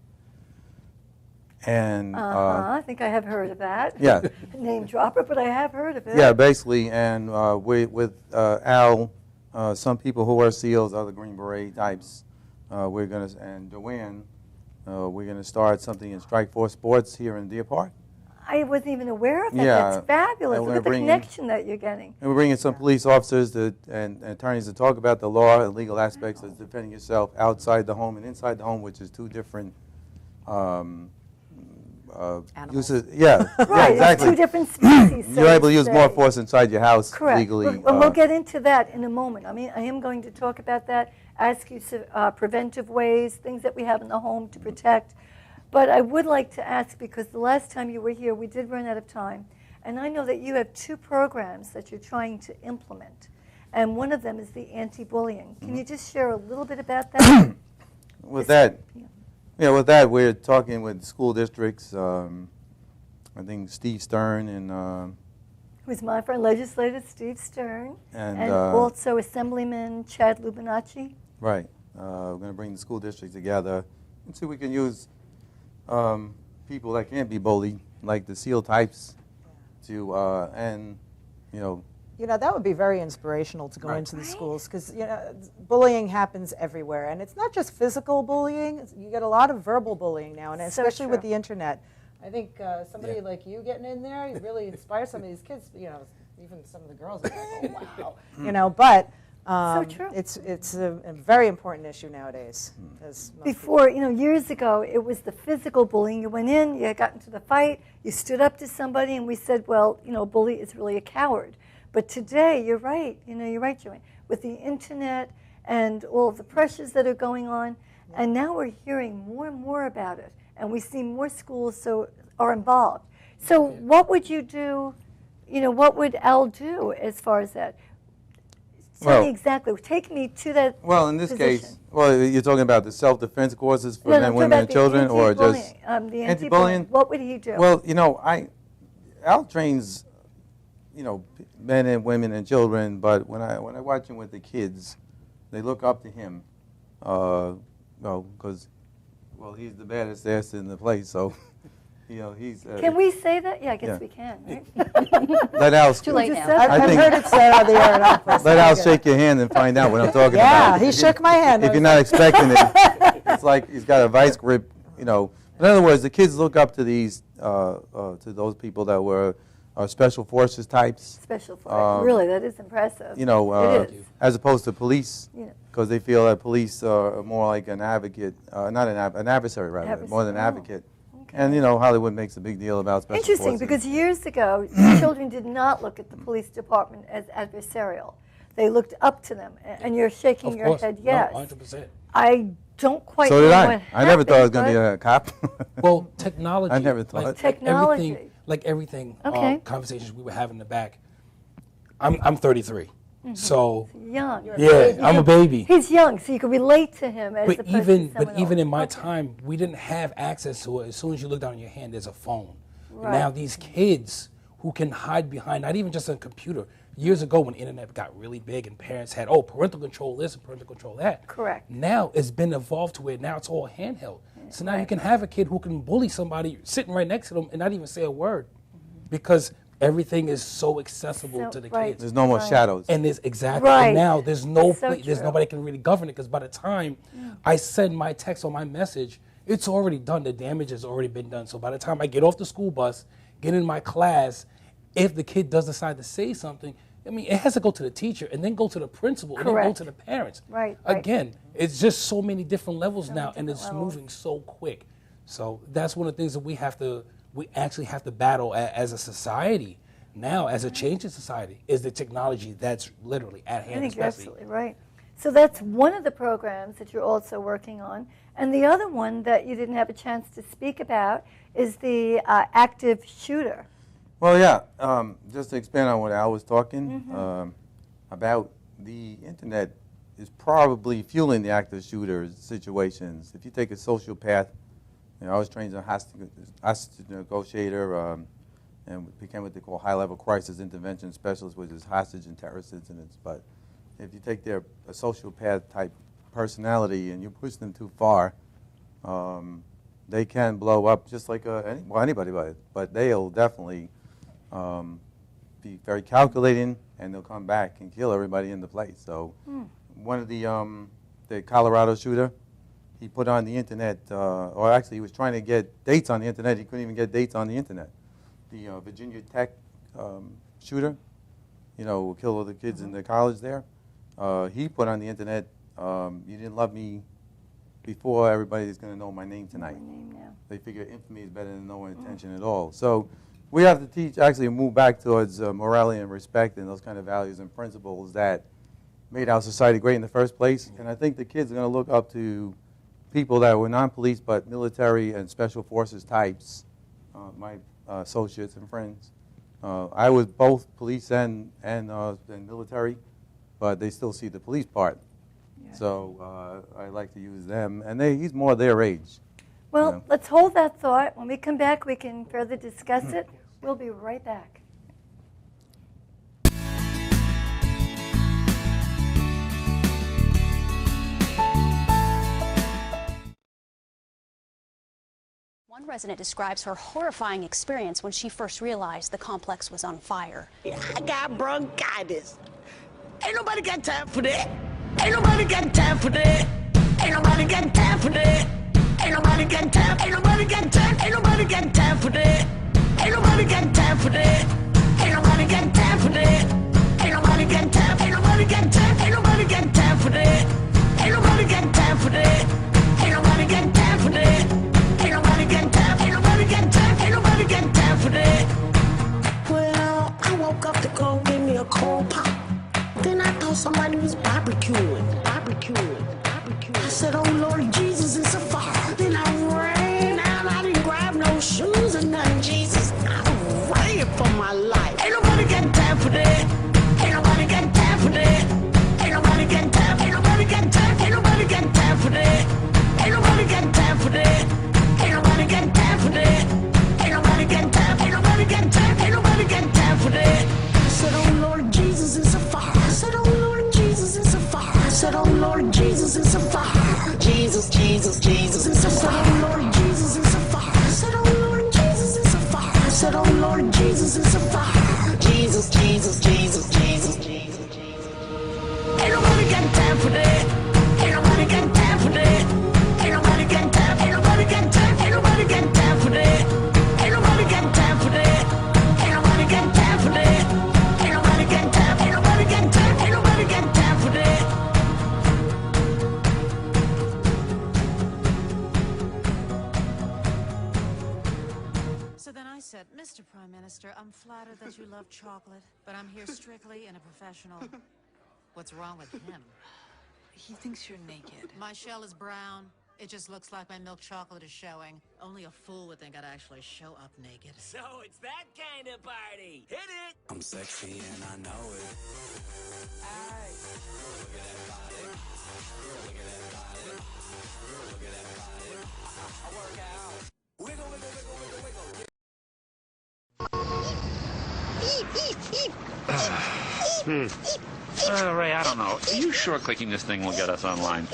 And I think I have heard of that. Yeah. Name dropper, but I have heard of it. Yeah, basically. And with Al, some people who are SEALs, other Green Beret types, we're going to, and Joann, we're going to start something in Strike Force Sports here in Deer Park. I wasn't even aware of that. Yeah. That's fabulous. Look at the connection that you're getting. And we're bringing some police officers and attorneys to talk about the law and legal aspects of defending yourself outside the home and inside the home, which is two different uses. Yeah, right, yeah, exactly. It's two different species. So you're able to use more force inside your house legally. And we'll get into that in a moment. I mean, I am going to talk about that, ask you some preventive ways, things that we have in the home to protect. But I would like to ask, because the last time you were here, we did run out of time. And I know that you have two programs that you're trying to implement. And one of them is the anti-bullying. Can you just share a little bit about that? With that, we're talking with school districts. I think Steve Stern and who's my friend, legislator Steve Stern, and also Assemblyman Chad Lubinacci. Right. We're going to bring the school district together and see if we can use people that can't be bullied, like the SEAL types, to that would be very inspirational to go into the schools, because bullying happens everywhere, and it's not just physical bullying. You get a lot of verbal bullying now, and especially with the internet. I think somebody like you getting in there, you really inspire some of these kids. Even some of the girls are like, "Oh wow," But so true. It's a very important issue nowadays. Before, years ago, it was the physical bullying. You went in, you got into the fight, you stood up to somebody, and we said, well, a bully is really a coward. But today, you're right. You're right, Joann. With the internet and all of the pressures that are going on, and now we're hearing more and more about it, and we see more schools are involved. So what would you do? What would Al do as far as that? Tell me exactly. Take me to that. Well, in this case, you're talking about the self-defense courses for men, women, and children, or just the anti-bullying? What would he do? Well, Al trains, men and women and children. But when I watch him with the kids, they look up to him, because he's the baddest ass in the place. So. He's. Can we say that? Yeah, I guess we can. Right? Let Al. Too late now. I've heard it said on the air. Let Al shake your hand and find out what I'm talking about. Yeah, he shook my hand. If you're not expecting it, it's like he's got a vice grip. In other words, the kids look up to these to those people that were special forces types. Special forces. Really, that is impressive. It is. As opposed to police, because they feel that police are more like an advocate, not an adversary, rather, more than an advocate. And, you know, Hollywood makes a big deal about special Interesting, forces. because years ago, children did not look at the police department as adversarial. They looked up to them, and you're shaking Of your course. head, No, yes. 100%. I don't quite So know did what I. happened. I never thought I was going to be a cop. Well, technology. I never thought. Technology. Like everything, Okay. conversations we were having in the back. I'm 33, so Young. yeah, I'm a baby. He's young, so you can relate to him as But opposed to even someone in my else. time, we didn't have access to it. As soon as you look down in your hand, there's a phone. Right. Now these kids who can hide behind not even just a computer. Years ago, when the internet got really big and parents had parental control this and parental control that. Correct. Now it's been evolved to where now it's all handheld. So now you can have a kid who can bully somebody sitting right next to them and not even say a word, because everything is so accessible to the kids. There's no more shadows. And there's exactly. Right. And now there's true. nobody can really govern it, because by the time I send my text or my message, it's already done. The damage has already been done. So by the time I get off the school bus, get in my class, if the kid does decide to say something, I mean, it has to go to the teacher and then go to the principal and then go Correct. to the parents. Right. Again, it's just so many different levels now, and it's moving so quick. So that's one of the things that we actually have to battle as a society now, as a changing society, is the technology that's literally at hand. I think you're especially. absolutely right. So that's one of the programs that you're also working on. And the other one that you didn't have a chance to speak about is the active shooter. Well, yeah, just to expand on what Al was talking about, the internet is probably fueling the active shooter situations. If you take a sociopath, you know, I was trained as a hostage negotiator and became what they call high-level crisis intervention specialist, which is hostage and terrorist incidents. But if you take a sociopath-type personality and you push them too far, they can blow up just like anybody, but they'll definitely be very calculating, and they'll come back and kill everybody in the place. So one of the Colorado shooter, he put on the internet, or actually he was trying to get dates on the internet. He couldn't even get dates on the internet. The Virginia Tech shooter, you know, who killed all the kids in the college there, he put on the internet, you didn't love me before, everybody's going to know my name tonight. They figure infamy is better than no intention at all. So we have to teach, actually move back towards morality and respect and those kind of values and principles that made our society great in the first place. And I think the kids are going to look up to people that were non-police but military and special forces types, my associates and friends. I was both police and military, but they still see the police part. Yeah. So I like to use them, and he's more their age. Well, you know. let's hold that thought. When we come back, we can further discuss it. We'll be right back. One resident describes her horrifying experience when she first realized the complex was on fire. I got bronchitis. Ain't nobody got time for that. Ain't nobody got time for that. Ain't nobody got time for that. Ain't nobody got time. Ain't nobody got time. Ain't nobody got time for that. Ain't nobody got time for that. Ain't nobody got time for that. Ain't nobody got time. Ain't nobody got time. Ain't nobody got time for that. Ain't nobody got time for that. Ain't nobody got time for that. Ain't nobody got time. Ain't nobody got time. Ain't nobody got time for that. Well, I woke up to go give me a cold pop. Then I thought somebody was barbecuing. I said, oh Lord Jesus, it's a fire. Then I ran out. I didn't grab no shoes or nothing, Jesus. I ran for my life. Ain't nobody got time for that. Ain't nobody got time for that. Ain't nobody got time. Ain't nobody got time. Ain't nobody got time for that. Ain't nobody got time for that. Ain't nobody got time for that. Ain't nobody got time. Ain't nobody got time. Ain't nobody got time for that. I said, oh Lord Jesus, it's a fire. I said, oh Lord Jesus, it's a fire. I said, oh Lord Jesus, it's a fire. Jesus, Jesus, Jesus, it's a fire. I said, oh Lord Jesus, it's a fire. I said, oh Lord Jesus, it's a fire. I said, oh Lord Jesus, it's a fire. Jesus, Jesus, Jesus, Jesus, Jesus, Jesus. Ain't nobody got time for that. Ain't nobody got time for that. Ain't nobody got time. Ain't nobody got time. Ain't nobody got time for that. Ain't nobody got time for that. Ain't nobody got time for that. Ain't nobody got time. Ain't nobody got time. Ain't nobody got time for that. Mr. Prime Minister, I'm flattered that you love chocolate, but I'm here strictly in a professional. What's wrong with him? He thinks you're naked. My shell is brown. It just looks like my milk chocolate is showing. Only a fool would think I'd actually show up naked. So it's that kind of party. Hit it. I'm sexy and I know it. Aye. Look at that body. Look at that body. Look at that body. I work out. Wiggle, wiggle, wiggle, wiggle, wiggle. Ray, I don't know. Are you sure clicking this thing will get us online?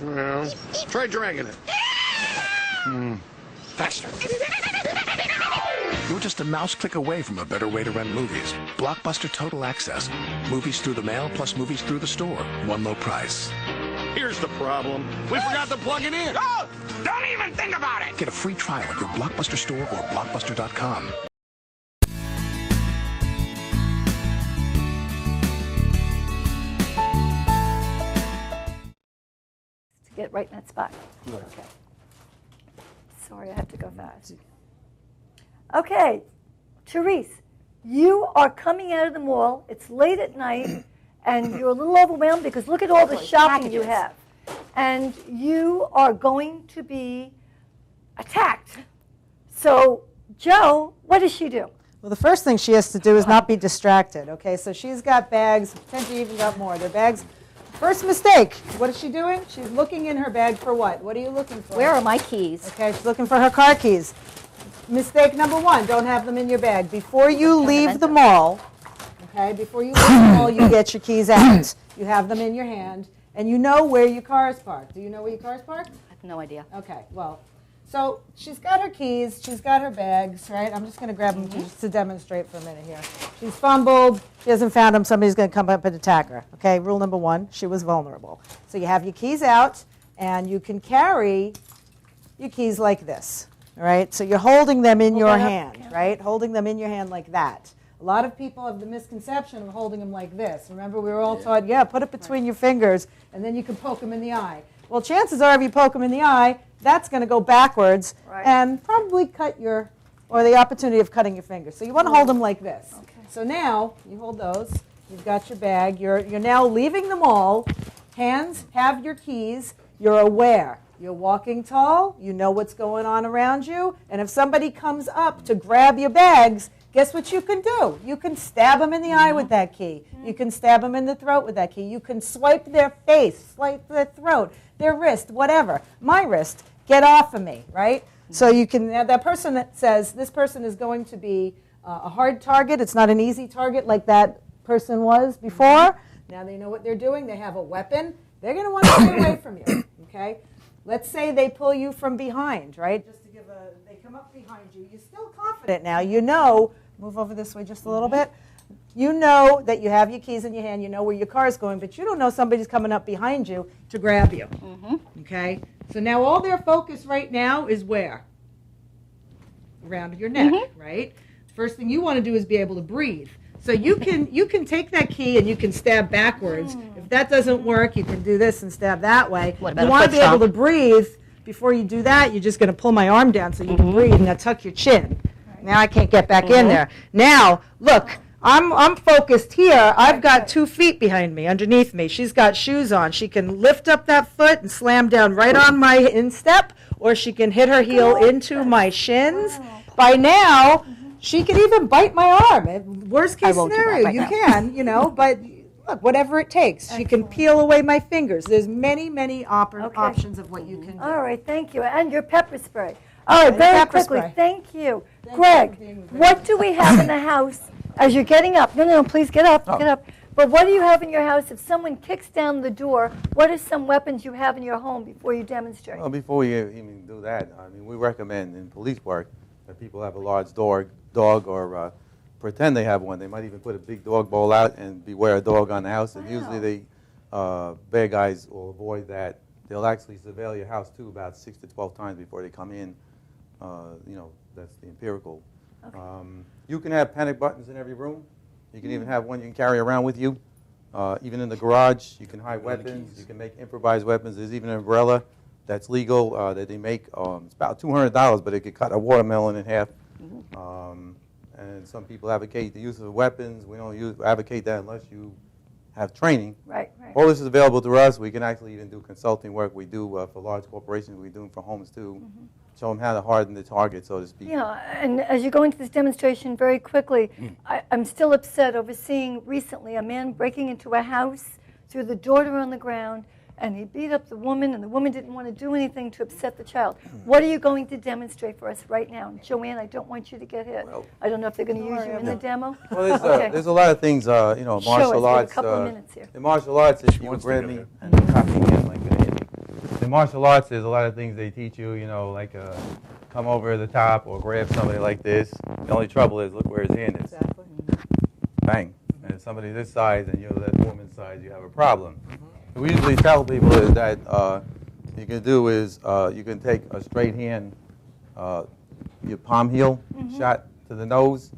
Well, try dragging it. Faster. You're just a mouse click away from a better way to rent movies. Blockbuster Total Access. Movies through the mail plus movies through the store. One low price. Here's the problem. We forgot to plug it in. Oh! Don't even think about it! Get a free trial at your Blockbuster store or Blockbuster.com. Get right in that spot. Okay. Sorry, I have to go fast. Okay, Therese, you are coming out of the mall. It's late at night, and you're a little overwhelmed because look at all the shopping you have. And you are going to be attacked. So, Joe, what does she do? Well, the first thing she has to do is not be distracted, okay? So she's got bags, potentially even got more. They're bags. First mistake, what is she doing? She's looking in her bag for what? What are you looking for? Where are my keys? Okay, she's looking for her car keys. Mistake number one, don't have them in your bag. Before you leave the mall, okay, before you leave the mall, you get your keys out. You have them in your hand, and you know where your car is parked. Do you know where your car is parked? I have no idea. Okay, well, so she's got her keys, she's got her bags, right? I'm just going to grab them just to demonstrate for a minute here. She's fumbled, she hasn't found them, somebody's going to come up and attack her. Okay, rule number one, she was vulnerable. So you have your keys out, and you can carry your keys like this, all right? So you're holding them in your hand, right? Holding them in your hand like that. A lot of people have the misconception of holding them like this. Remember, we were all taught, put it between your fingers, and then you can poke them in the eye. Well, chances are if you poke them in the eye, that's going to go backwards and probably cut your, or the opportunity of cutting your fingers. So you want to hold them like this. Okay. So now, you hold those, you've got your bag, you're now leaving the mall, hands have your keys, you're aware. You're walking tall, you know what's going on around you, and if somebody comes up to grab your bags, guess what you can do? You can stab them in the eye with that key. You can stab them in the throat with that key. You can swipe their face, swipe their throat, their wrist, whatever. My wrist, get off of me, right? So you can, that person that says this person is going to be a hard target, it's not an easy target like that person was before. Now they know what they're doing, they have a weapon, they're going to want to stay away from you, okay? Let's say they pull you from behind, right? Just to give they come up behind you. You're still confident now. You know, move over this way just a little bit. You know that you have your keys in your hand. You know where your car is going, but you don't know somebody's coming up behind you to grab you. Okay? So now all their focus right now is where? Around your neck, right? First thing you want to do is be able to breathe. So you can take that key and you can stab backwards. If that doesn't work, you can do this and stab that way. What about you a want to foot be able stomp? to breathe. Before you do that, you're just going to pull my arm down so you can breathe. Now tuck your chin. Now I can't get back in there. Now, look, I'm focused here. I've got 2 feet behind me, underneath me. She's got shoes on. She can lift up that foot and slam down right on my instep, or she can hit her heel into my shins. By now, she could even bite my arm. Worst case scenario, you can, but look, whatever it takes. She can peel away my fingers. There's many, many options of what you can do. All right, thank you. And your pepper spray. All right, very quickly, thank you. Greg, what do we have in the house as you're getting up? No, please get up, get up. But what do you have in your house if someone kicks down the door? What are some weapons you have in your home before you demonstrate? Well, before we even do that, I mean, we recommend in police work that people have a large dog or pretend they have one. They might even put a big dog bowl out and beware a dog on the house. And usually the bad guys will avoid that. They'll actually surveil your house too about 6 to 12 times before they come in. That's the empirical. Okay. You can have panic buttons in every room. You can even have one you can carry around with you. Even in the garage, you can hide weapons. You can make improvised weapons. There's even an umbrella that's legal that they make. It's about $200, but it could cut a watermelon in half. And some people advocate the use of weapons. We don't advocate that unless you have training. Right. All this is available to us. We can actually even do consulting work. We do for large corporations. We do them for homes too. Show them how to harden the target, so to speak. Yeah, and as you go into this demonstration very quickly, I'm still upset over seeing recently a man breaking into a house, threw the daughter on the ground, and he beat up the woman, and the woman didn't want to do anything to upset the child. What are you going to demonstrate for us right now? And Joann, I don't want you to get hit. I don't know if they're going to use you in the demo. Well, there's a lot of things, martial arts. We have a couple of minutes here. In martial arts, if you would grab me and copy him like that. In martial arts, there's a lot of things they teach you, like come over the top or grab somebody like this. The only trouble is, look where his hand is. Exactly. Bang. And if somebody this size and you're that woman's size, you have a problem. What we usually tell people is that you can do is you can take a straight hand, your palm heel shot to the nose.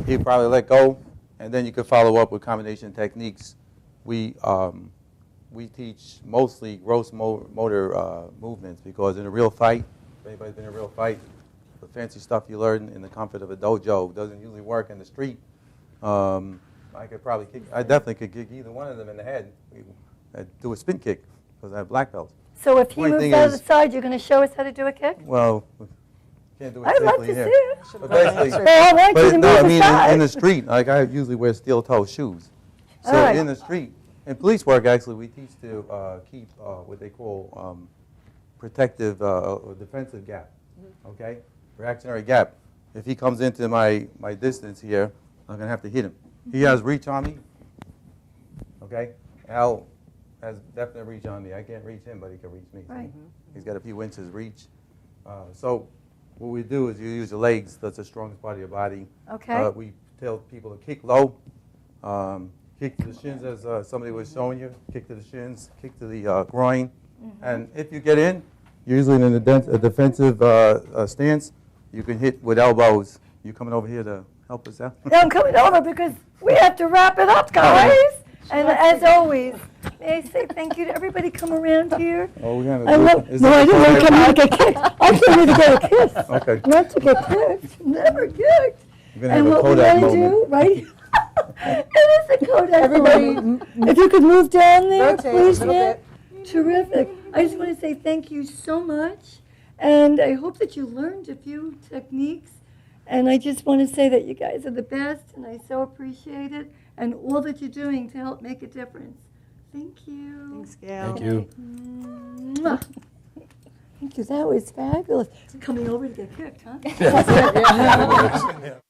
He'll probably let go, and then you can follow up with combination techniques. We teach mostly gross motor movements because in a real fight, if anybody's been in a real fight, the fancy stuff you learn in the comfort of a dojo doesn't usually work in the street. I definitely could kick either one of them in the head. Do a spin kick because I have black belts. So if he moves out of the side, you're going to show us how to do a kick? Well, can't do it I'd love safely to here. see it. But basically, I want you to move aside. in the street, like I usually wear steel-toe shoes. So in the street, in police work, actually, we teach to keep what they call protective or defensive gap. Okay, reactionary gap. If he comes into my distance here, I'm gonna have to hit him. He has reach on me. Okay, Al has definite reach on me. I can't reach him, but he can reach me. Right. He's got a few inches reach. So what we do is you use your legs. That's the strongest part of your body. Okay. We tell people to kick low, kick to the shins as somebody was showing you, kick to the shins, kick to the groin. And if you get in, usually in a defensive stance, you can hit with elbows. You coming over here to help us out? Yeah, I'm coming over because we have to wrap it up, guys. And as always, may I say thank you to everybody come around here. Oh, we have I didn't want to come here to get kicked. I came here to get a kiss. Okay. Not to get kicked. Never kicked. We're going to have a Kodak moment. Right? It is a Kodak moment. If you could move down there, please, man. Terrific. I just want to say thank you so much. And I hope that you learned a few techniques. And I just want to say that you guys are the best, and I so appreciate it, and all that you're doing to help make a difference. Thank you. Thanks, Gail. Thank you. Mwah. Thank you. That was fabulous. Coming over to get kicked, huh? Yeah.